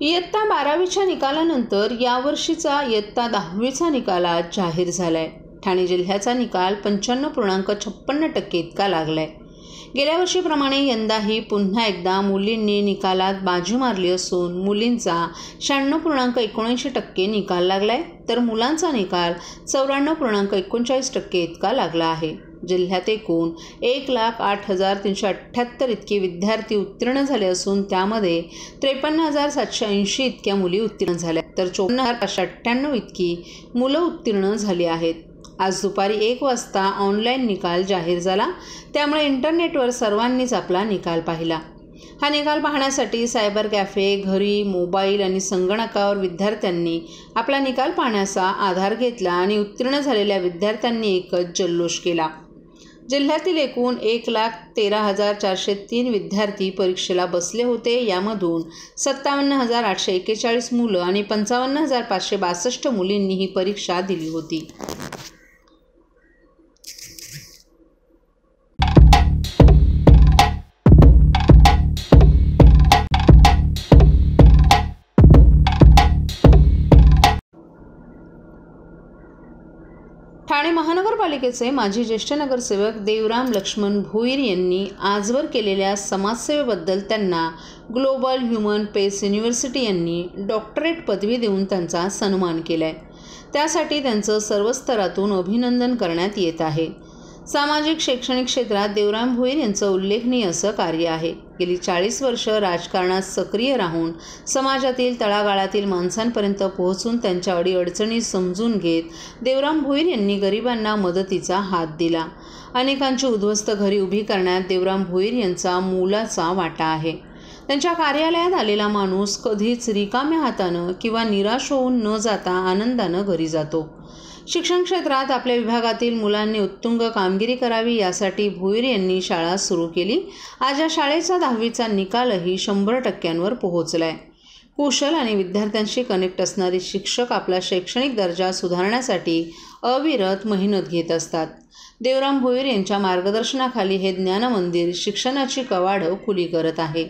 इयत्ता 12वीच्या निकालानंतर यावर्षीचा इयत्ता 10वीचा निकाल आज जाहीर झालाय। ठाणे जिल्ह्याचा निकाल 95.56% इतका लागलाय। गेल्या वर्षीप्रमाणे यंदाही पुन्हा एकदा मुलींनी निकालात बाजी मारली असून मुलींचा 96.79% निकाल लागलाय, तर मुलांचा निकाल 94.39% इतका लागला आहे। जिल्ह्यात एकूण 1,08,378 इतके विद्यार्थी उत्तीर्ण झाले असून त्यामध्ये 53,780 इतक्या मुली उत्तीर्ण झाल्या, तर 54,598 इतकी मुलं उत्तीर्ण झाली आहेत। आज दुपारी 1 वाजता ऑनलाईन निकाल जाहीर झाला, त्यामुळे इंटरनेटवर सर्वांनीच आपला निकाल पाहिला। हा निकाल पाहण्यासाठी सायबर कॅफे, घरी, मोबाईल आणि संगणकावर विद्यार्थ्यांनी आपला निकाल पाहण्याचा आधार घेतला आणि उत्तीर्ण झालेल्या विद्यार्थ्यांनी एकच जल्लोष केला। जिल्ह्यातील एकूण 1,13,403 विद्यार्थी परीक्षेला बसले होते। यामधून 57,841 मुलं आणि 55,562 मुलींनी ही परीक्षा दिली होती। ठाणे महानगरपालिकेचे माजी ज्येष्ठ नगरसेवक देवराम लक्ष्मण भोईर यांनी आजवर केलेल्या समाजसेवेबद्दल त्यांना ग्लोबल ह्युमन पेस युनिव्हर्सिटी यांनी डॉक्टरेट पदवी देऊन त्यांचा सन्मान केलाय। त्यासाठी त्यांचं सर्व स्तरातून अभिनंदन करण्यात येत आहे। सामाजिक शैक्षणिक क्षेत्रात देवराम भोईर यांचं उल्लेखनीय असं कार्य आहे। गेली 40 वर्ष राजकारणात सक्रिय राहून समाजातील तळागाळातील माणसांपर्यंत पोहोचून त्यांच्या अडीअडचणी समजून घेत देवराम भोईर यांनी गरिबांना मदतीचा हात दिला। अनेकांची उद्ध्वस्त घरी उभी करण्यात देवराम भोईर यांचा मोलाचा वाटा आहे। त्यांच्या कार्यालयात आलेला माणूस कधीच रिकाम्या हातानं किंवा निराश होऊन न जाता आनंदानं घरी जातो। शिक्षण क्षेत्रात आपल्या विभागातील मुलांनी उत्तुंग कामगिरी करावी यासाठी भोईर यांनी शाळा सुरू केली। आज या शाळेचा 10वीचा निकालही 100%वर पोहोचलाय। कुशल आणि विद्यार्थ्यांशी कनेक्ट असणारे शिक्षक आपला शैक्षणिक दर्जा सुधारण्यासाठी अविरत मेहनत घेत असतात। देवराम भोईर यांच्या मार्गदर्शनाखाली हे ज्ञानमंदिर शिक्षणाची कवाडं खुली करत आहे।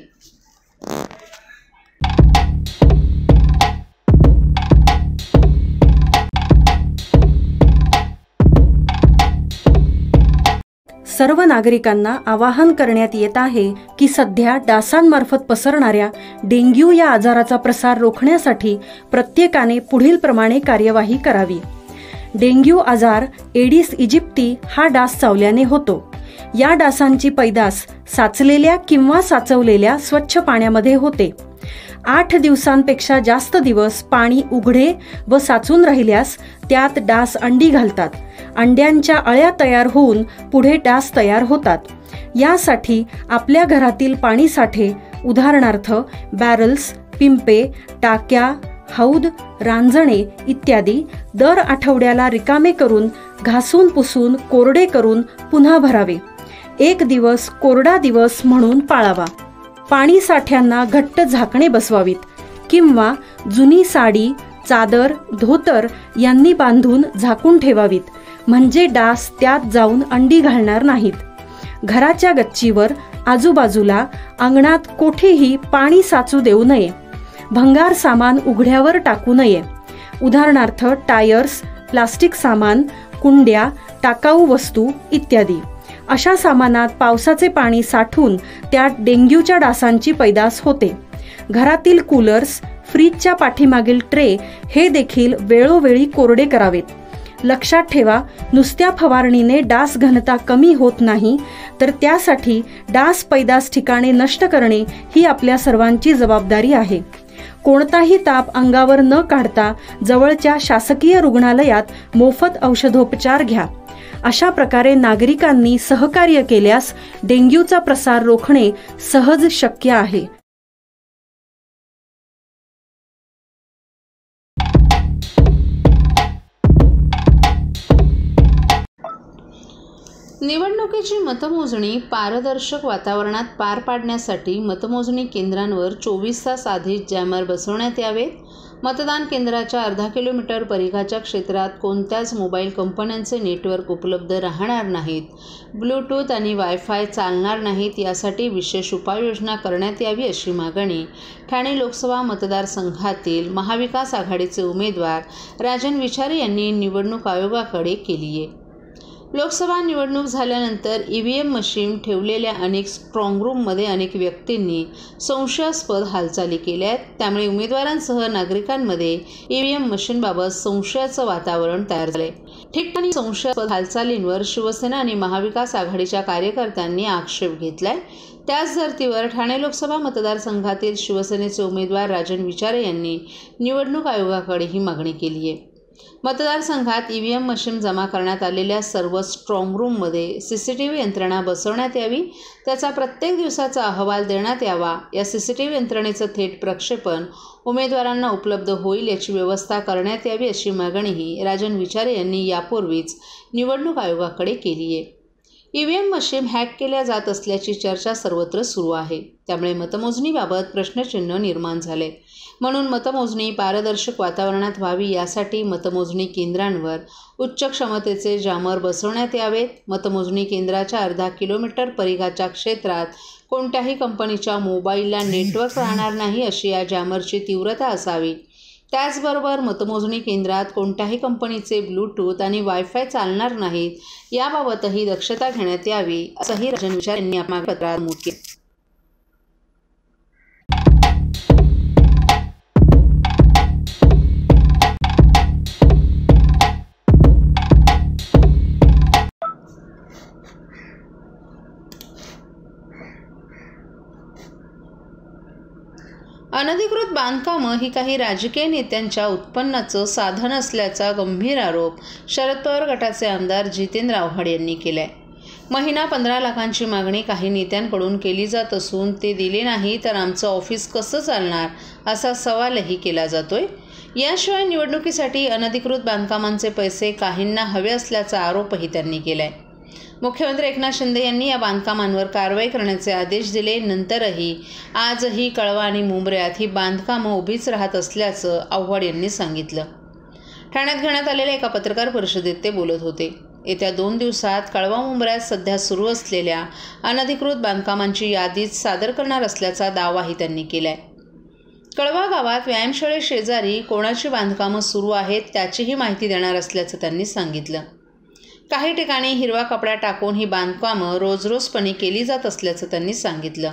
सर्व नागरिकांना आवाहन करण्यात येत आहे की सध्या डासांमार्फत पसरणाऱ्या डेंग्यू या आजाराचा प्रसार रोखण्यासाठी प्रत्येकाने पुढील प्रमाणे कार्यवाही करावी। डेंग्यू आजार एडिस इजिप्ती हा डास चावल्याने होतो। या डासांची पैदास साचलेल्या किंवा साचवलेल्या स्वच्छ पाण्यामध्ये होते। 8 दिवसांपेक्षा जास्त दिवस पाणी उघडे व साचून राहिल्यास त्यात डास अंडी घालतात। अंड्यांच्या अळ्या तयार होऊन पुढे डास तयार होतात। यासाठी आपल्या घरातील पाणी साठे उदाहरणार्थ बॅरल्स, पिंपे, टाक्या, हौद, रांजणे इत्यादी दर आठवड्याला रिकामे करून घासून पुसून कोरडे करून पुन्हा भरावे। 1 दिवस कोरडा दिवस म्हणून पाळावा। पाणी साठ्यांना घट्ट झाकणे बसवावीत किंवा जुनी साडी, चादर, धोतर यांनी बांधून झाकून ठेवावीत, म्हणजे डास त्यात जाऊन अंडी घालणार नाहीत। घराच्या गच्चीवर, आजूबाजूला, अंगणात कोठेही पाणी साचू देऊ नये। भंगार सामान उघड्यावर टाकू नये, उदाहरणार्थ टायर्स, प्लास्टिक सामान, कुंड्या, टाकाऊ वस्तू इत्यादी। अशा सामानात पावसाचे पाणी साठून त्यात डेंग्यूच्या डासांची पैदास होते। घरातील कूलर्स, फ्रीजच्या पाठीमागील ट्रे हे देखील वेळोवेळी कोरडे करावेत। लक्षात ठेवा, नुसत्या फवारणीने डास घनता कमी होत नाही, तर त्यासाठी डास पैदास ठिकाणे नष्ट करणे ही आपल्या सर्वांची जबाबदारी आहे। कोणताही ताप अंगावर न काढता जवळच्या शासकीय रुग्णालयात मोफत औषधोपचार घ्या। अशा प्रकारे नागरिकांनी सहकार्य केल्यास डेंग्यूचा प्रसार रोखणे सहज शक्य आहे। निवडणुकीची मतमोजणी पारदर्शक वातावरणात पार पाडण्यासाठी मतमोजणी केंद्रांवर 24 तास आधीच जॅमर बसवण्यात यावेत मतदान केंद्राच्या अर्धा किलोमीटर परिघाच्या क्षेत्रात कोणत्याच मोबाईल कंपन्यांचे नेटवर्क उपलब्ध राहणार नाहीत. ब्लूटूथ आणि वायफाय चालणार नाहीत. यासाठी विशेष उपाययोजना करण्यात यावी अशी मागणी ठाणे लोकसभा मतदारसंघातील महाविकास आघाडीचे उमेदवार राजन विचारे यांनी निवडणूक आयोगाकडे केली आहे. लोकसभा निवडणूक झाल्यानंतर EVM मशीन ठेवलेल्या अनेक स्ट्रॉंग रूममध्ये अनेक व्यक्तींनी संशयास्पद हालचाली केल्या आहेत. त्यामुळे उमेदवारांसह नागरिकांमध्ये EVM मशीनबाबत संशयाचं वातावरण तयार झालंय. ठिकठिकाणी संशयास्पद हालचालींवर शिवसेना आणि महाविकास आघाडीच्या कार्यकर्त्यांनी आक्षेप घेतलाय. त्याच धर्तीवर ठाणे लोकसभा मतदारसंघातील शिवसेनेचे उमेदवार राजन विचारे यांनी निवडणूक आयोगाकडे ही मागणी केली आहे. मतदारसंघात EVM मशीन जमा करण्यात आलेल्या सर्व स्ट्रॉंग रूममध्ये CCTV यंत्रणा बसवण्यात यावी. त्याचा प्रत्येक दिवसाचा अहवाल देण्यात यावा. या CCTV यंत्रणेचं थेट प्रक्षेपण उमेदवारांना उपलब्ध होईल याची व्यवस्था करण्यात यावी अशी मागणीही राजन विचारे यांनी यापूर्वीच निवडणूक आयोगाकडे केली आहे. EVM मशीन हॅक केल्या जात असल्याची चर्चा सर्वत्र सुरू आहे. त्यामुळे मतमोजणीबाबत प्रश्नचिन्ह निर्माण झाले. म्हणून मतमोजणी पारदर्शक वातावरणात व्हावी यासाठी मतमोजणी केंद्रांवर उच्च क्षमतेचे जामर बसवण्यात यावेत. मतमोजणी केंद्राच्या अर्धा किलोमीटर परिघाच्या क्षेत्रात कोणत्याही कंपनीच्या मोबाईलला नेटवर्क राहणार नाही अशी या जामरची तीव्रता असावी. त्याचबरोबर मतमोजणी केंद्रात कोणत्याही कंपनीचे ब्लूटूथ आणि वायफाय चालणार नाहीत. याबाबतही दक्षता घेण्यात यावी असंही राजन विचारे यांनी आपल्या पत्रात नमूद केले. अनधिकृत बांधकामं ही काही राजकीय नेत्यांच्या उत्पन्नाचं साधन असल्याचा गंभीर आरोप शरद पवार गटाचे आमदार जितेंद्र आव्हाड यांनी केलाय. महिना 15 लाखांची मागणी काही नेत्यांकडून केली जात असून ते दिले नाही तर आमचं ऑफिस कसं चालणार असा सवालही केला जातोय. याशिवाय निवडणुकीसाठी अनधिकृत बांधकामांचे पैसे काहींना हवे असल्याचा आरोपही त्यांनी केलाय. मुख्यमंत्री एकनाथ शिंदे यांनी या बांधकामांवर कारवाई करण्याचे आदेश दिले. नंतरही आजही कळवा आणि मुंब्र्यात ही बांधकामं उभीच राहत असल्याचं आव्हाड यांनी सांगितलं. ठाण्यात घेण्यात आलेल्या एका पत्रकार परिषदेत ते बोलत होते. येत्या 2 दिवसात कळवा मुंब्र्यात सध्या सुरू असलेल्या अनधिकृत बांधकामांची यादीच सादर करणार असल्याचा दावाही त्यांनी केलाय. कळवा गावात व्यायामशाळेशेजारी कोणाची बांधकामं सुरू आहेत त्याचीही माहिती देणार असल्याचं त्यांनी सांगितलं. काही ठिकाणी हिरवा कपडा टाकून ही बांधकामं रोजरोजपणे केली जात असल्याचं त्यांनी सांगितलं.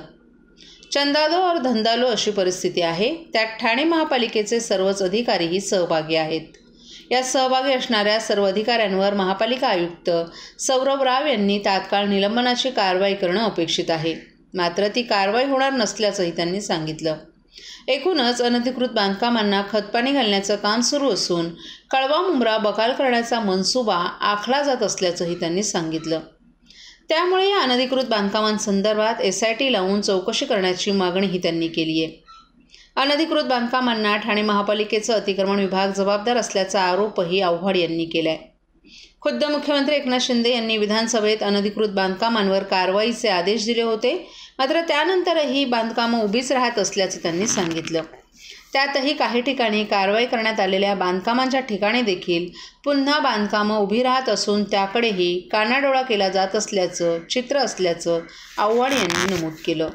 चंदा दो और धंदा लो अशी परिस्थिती आहे. त्यात ठाणे महापालिकेचे सर्वच अधिकारीही सहभागी आहेत. यात सहभागी असणाऱ्या सर्व अधिकाऱ्यांवर महापालिका आयुक्त सौरभ राव यांनी तात्काळ निलंबनाची कारवाई करणं अपेक्षित आहे. मात्र ती कारवाई होणार नसल्याचंही त्यांनी सांगितलं. एकूणच अनधिकृत बांधकामांना खतपाणी घालण्याचं काम सुरू असून कळवा मुंब्रा बकाल करण्याचा मनसुबा आखला जात असल्याचंही त्यांनी सांगितलं. त्यामुळे या अनधिकृत बांधकामांसंदर्भात SIT लावून चौकशी करण्याची मागणीही त्यांनी केली आहे. अनधिकृत बांधकामांना ठाणे महापालिकेचं अतिक्रमण विभाग जबाबदार असल्याचा आरोपही आव्हाड यांनी केलाय. खुद्द मुख्यमंत्री एकनाथ शिंदे यांनी विधानसभेत अनधिकृत बांधकामांवर कारवाईचे आदेश दिले होते. मात्र त्यानंतरही बांधकामं उभीच राहत असल्याचं त्यांनी सांगितलं. त्यातही काही ठिकाणी कारवाई करण्यात आलेल्या बांधकामांच्या ठिकाणी देखील पुन्हा बांधकामं उभी राहत असून त्याकडेही कानाडोळा केला जात असल्याचं चित्र असल्याचं आव्हाड यांनी नमूद केलं.